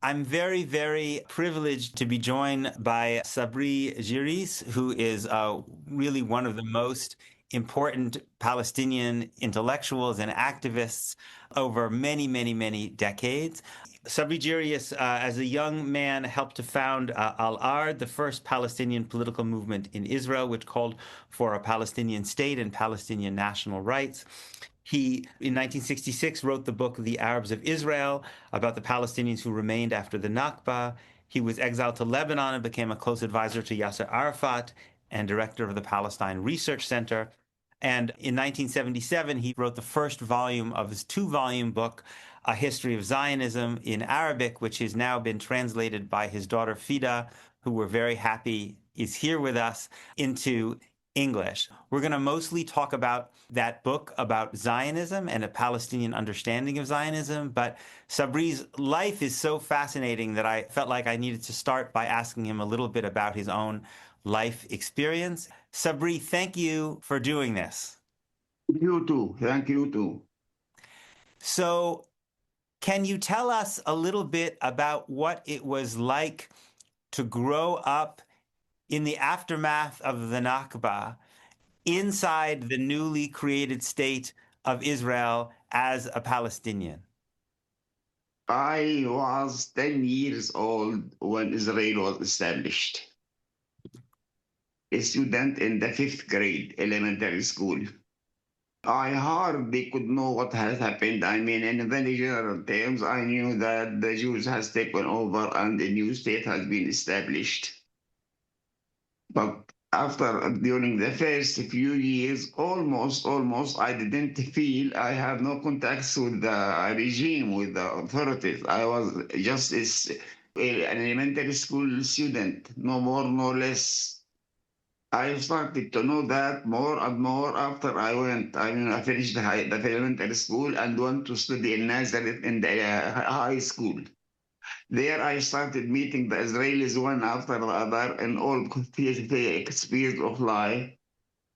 I'm very, very privileged to be joined by Sabri Jiryis, who is really one of the most important Palestinian intellectuals and activists over many, many, many decades. Sabri Jiryis, as a young man, helped to found al-Ard, the first Palestinian political movement in Israel, which called for a Palestinian state and Palestinian national rights. He, in 1966, wrote the book The Arabs of Israel about the Palestinians who remained after the Nakba. He was exiled to Lebanon and became a close advisor to Yaser Arafat and director of the Palestine Research Center. And in 1977, he wrote the first volume of his two-volume book, A History of Zionism, in Arabic, which has now been translated by his daughter Fida, who we're very happy is here with us, into English. We're going to mostly talk about that book about Zionism and a Palestinian understanding of Zionism, but Sabri's life is so fascinating that I felt like I needed to start by asking him a little bit about his own life experience. Sabri, thank you for doing this. You too. Thank you too. So, can you tell us a little bit about what it was like to grow up in the aftermath of the Nakba inside the newly created state of Israel as a Palestinian? I was 10 years old when Israel was established. A student in the 5th grade elementary school. I hardly could know what has happened. I mean, in very general terms, I knew that the Jews has taken over and a new state has been established. But during the first few years, almost, I didn't feel I have no contacts with the regime, with the authorities. I was just an elementary school student, no more, no less. I started to know that more and more after I finished the elementary school and went to study in Nazareth in the high school. There I started meeting the Israelis one after the other in all spheres of life.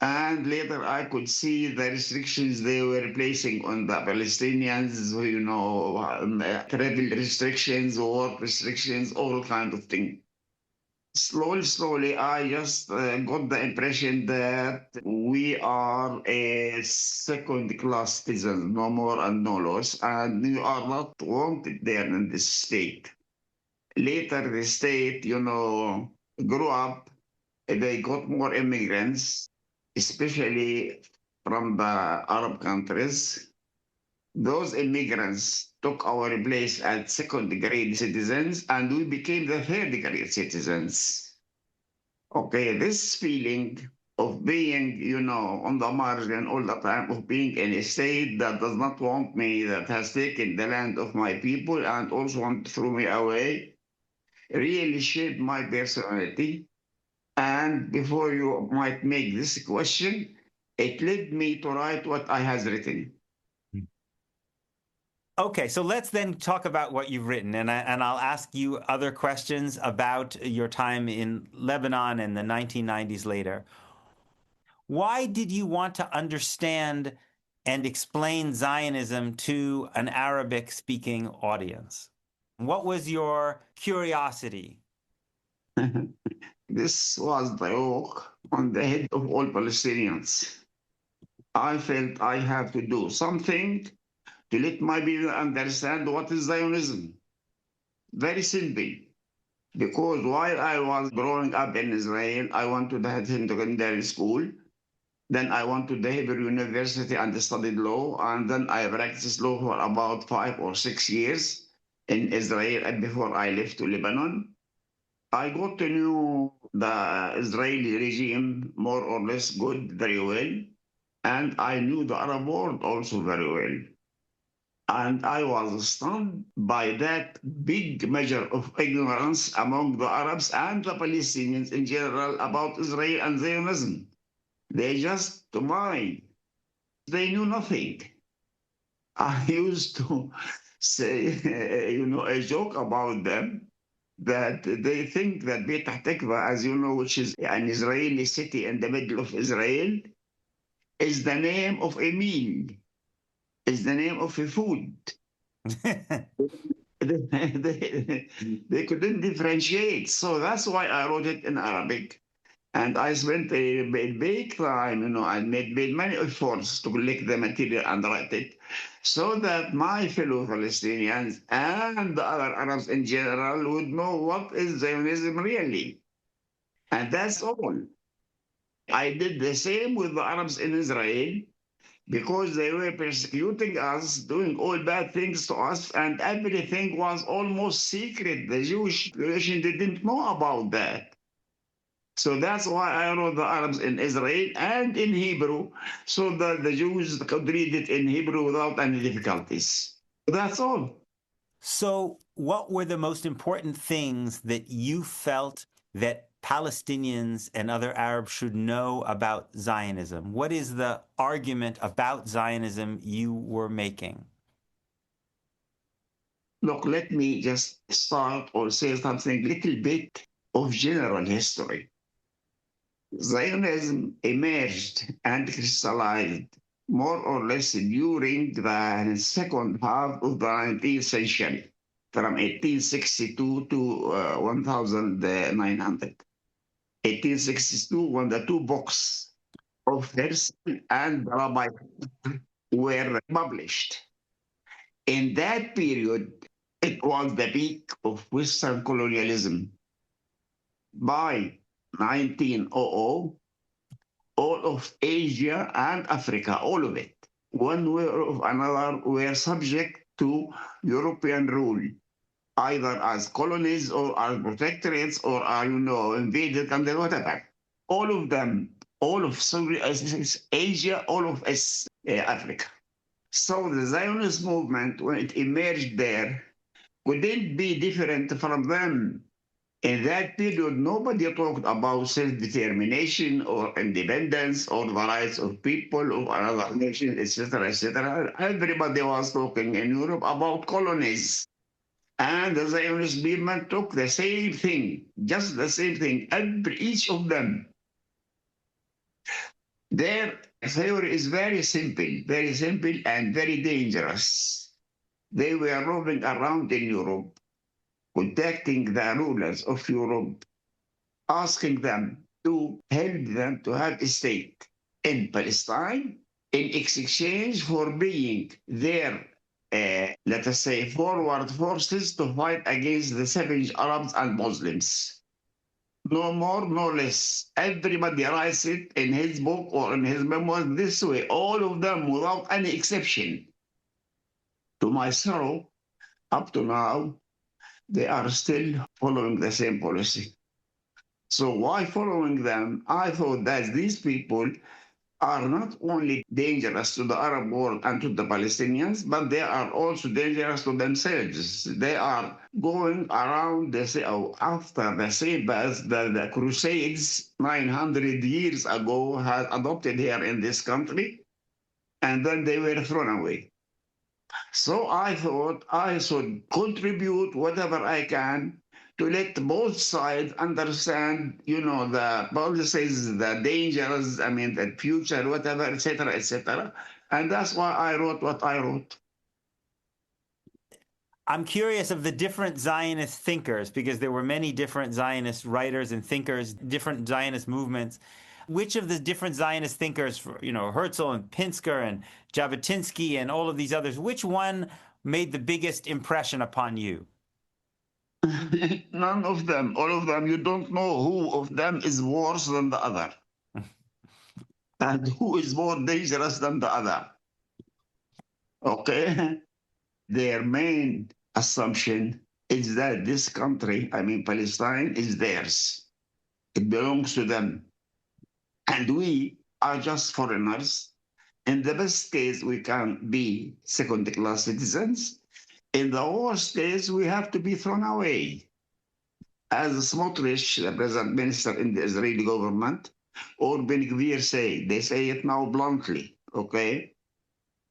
And later I could see the restrictions they were placing on the Palestinians, travel restrictions, work restrictions, all kinds of things. Slowly, I just got the impression that we are a second-class citizen, no more and no less, and you are not wanted there in this state. Later, the state, grew up. They got more immigrants, especially from the Arab countries. Those immigrants took our place as second-grade citizens, and we became the third-grade citizens. Okay, this feeling of being, on the margin all the time, of being in a state that does not want me, that has taken the land of my people and also want to throw me away, really shaped my personality. And before you might make this question, it led me to write what I has written. Okay, so let's then talk about what you've written, and I'll ask you other questions about your time in Lebanon in the 1990s later. Why did you want to understand and explain Zionism to an Arabic-speaking audience? What was your curiosity? This was the yoke on the head of all Palestinians. I felt I have to do something to let my people understand what is Zionism. Very simple. Because while I was growing up in Israel, I went to the secondary school. Then I went to the Hebrew University and studied law. And then I practiced law for about 5 or 6 years in Israel and before I left to Lebanon. I got to know the Israeli regime more or less good, very well. And I knew the Arab world also very well. And I was stunned by that big measure of ignorance among the Arabs and the Palestinians in general about Israel and Zionism. They just mind. They knew nothing. I used to say, a joke about them that they think that Beit Tikva, as you know, which is an Israeli city in the middle of Israel, is the name of a meal, is the name of a food. they couldn't differentiate. So that's why I wrote it in Arabic. And I spent a big time, I made many efforts to collect the material and write it so that my fellow Palestinians and the other Arabs in general would know what is Zionism really. And that's all. I did the same with the Arabs in Israel because they were persecuting us, doing all bad things to us, and everything was almost secret. The Jewish population didn't know about that. So that's why I wrote the Arabs in Israel and in Hebrew, so that the Jews could read it in Hebrew without any difficulties. That's all. So, what were the most important things that you felt that Palestinians and other Arabs should know about Zionism? What is the argument about Zionism you were making? Look, let me just start or say something little bit of general history. Zionism emerged and crystallized more or less during the second half of the 19th century, from 1862 to 1900. 1862, when the two books of Herzl and Rabbi were published. In that period, it was the peak of Western colonialism. By 1900, all of Asia and Africa, all of it, one way or another, were subject to European rule, either as colonies or as protectorates or are, invaded countries, whatever. All of them, all of Asia, all of Africa. So the Zionist movement, when it emerged there, couldn't be different from them. In that period, nobody talked about self-determination or independence or the rights of people of another nation, etc., etc. Everybody was talking in Europe about colonies. And the Zionist movement took the same thing, just the same thing, each of them. Their theory is very simple and very dangerous. They were roving around in Europe, contacting the rulers of Europe, asking them to help them to have a state in Palestine in exchange for being their, let us say, forward forces to fight against the savage Arabs and Muslims. No more, no less. Everybody writes it in his book or in his memoirs this way, all of them without any exception. To my sorrow, up to now, they are still following the same policy. So why following them? I thought that these people are not only dangerous to the Arab world and to the Palestinians, but they are also dangerous to themselves. They are going around after the same path that the Crusades 900 years ago had adopted here in this country, and then they were thrown away. So I thought I should contribute whatever I can to let both sides understand, the policies, the dangers, the future, whatever, etc., etc. And that's why I wrote what I wrote. I'm curious of the different Zionist thinkers, because there were many different Zionist writers and thinkers, different Zionist movements. Which of the different Zionist thinkers, Herzl and Pinsker and Jabotinsky and all of these others, which one made the biggest impression upon you? None of them, all of them. You don't know who of them is worse than the other and who is more dangerous than the other. Okay? Their main assumption is that this country, Palestine, is theirs. It belongs to them. And we are just foreigners. In the best case, we can be second-class citizens. In the worst case, we have to be thrown away. As Smotrich, the present minister in the Israeli government, or Ben-Gvir say, they say it now bluntly, okay?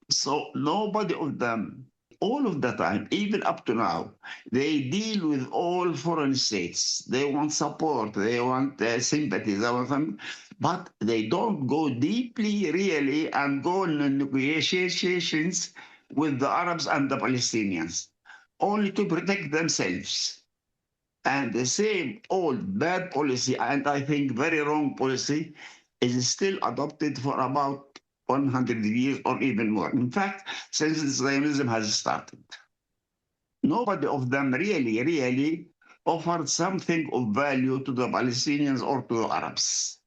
So nobody of them, all of the time, even up to now, they deal with all foreign states. They want support, they want sympathy, they want them, but they don't go deeply, really, and go in negotiations with the Arabs and the Palestinians. only to protect themselves. And the same old bad policy, and I think very wrong policy, is still adopted for about 100 years or even more. In fact, since Zionism has started, nobody of them really offered something of value to the Palestinians or to the Arabs.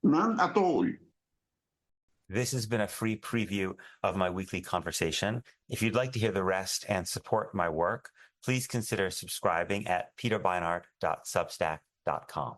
None at all. This has been a free preview of my weekly conversation. If you'd like to hear the rest and support my work, please consider subscribing at peterbeinart.substack.com.